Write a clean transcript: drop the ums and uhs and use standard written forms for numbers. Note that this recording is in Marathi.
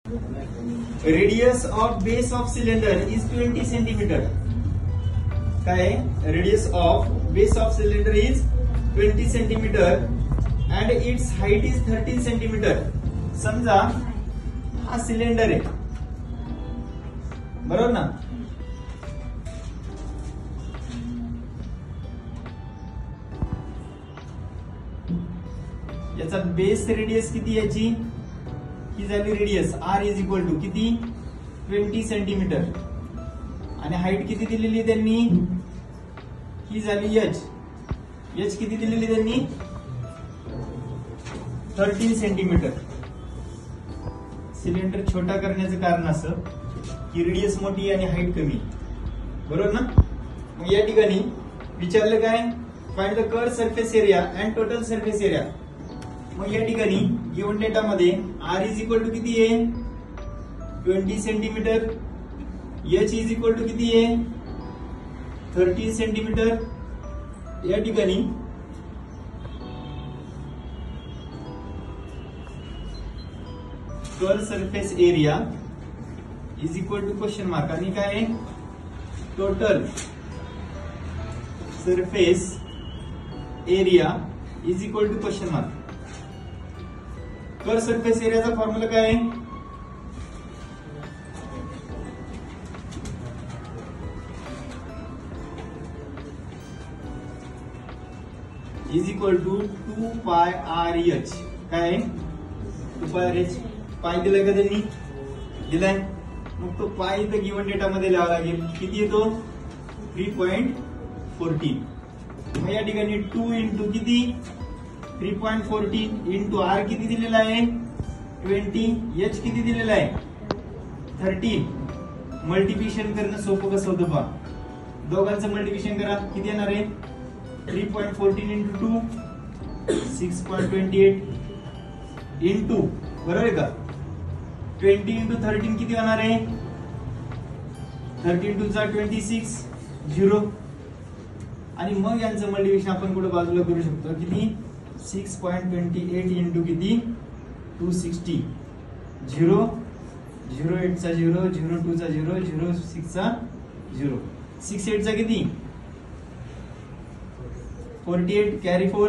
Radius of base of cylinder is 20 centimetre. काय radius of base of cylinder is 20 centimetre and its height is 13 centimetre. समजा हा सिलेंडर आहे, बरोबर ना. याचा बेस रेडियस किती, याची ही झाली radius r is equal to किती 20 सेंटीमीटर आणि हाईट किती दिलेली त्यांनी, ही झाली एच. एच किती दिलेली त्यांनी 13 सेंटीमीटर. सिलेंडर छोटा करण्याचं कारण असं की रेडियस मोठी आणि हाईट कमी, बरोबर ना. मग या ठिकाणी विचारलं काय, find the curve surface area and total surface area. मग या ठिकाणी गिवन डेटा मध्ये आर इज इक्वल टू किती आहे 20 centimetre, h is equal to किती आहे 13 सेंटीमीटर. या ठिकाणी curve surface area is equal to question mark आणि काय आहे total surface area is equal to question mark. Curve surface एरियाचा फॉर्म्युला काय आहे, इज इक्वल टू 2 पाय आर एच. काय आहे 2 पाय आर एच. पाय दिलाय का त्यांनी, दिलाय. मग तो पाय इथं गिवन डेटा मध्ये लिहावा लागेल. किती येतो 3.14. मग या ठिकाणी 2 इंटू किती 3.14 इंटू आर किती दिलेला आहे 20, एच किती दिलेला आहे 13. मल्टिप्लिकेशन करणं सोपं कसं होतं पहा. दोघांचं मल्टिप्लिकेशन करा, किती येणार आहे 3.14 इंटू 2 6.28 इंटू, बरोबर आहे का 20 इंटू 13 किती होणार आहे 13 टू चा 26 0. आणि मग यांचं मल्टिप्लिकेशन आपण कुठे बाजूला करू शकतो, किती 6.28 इंटू किती 260 0 0 8 चा 0 0 2 चा 0 0 6 चा 0 6 8 चा किती 48 कॅरी 4.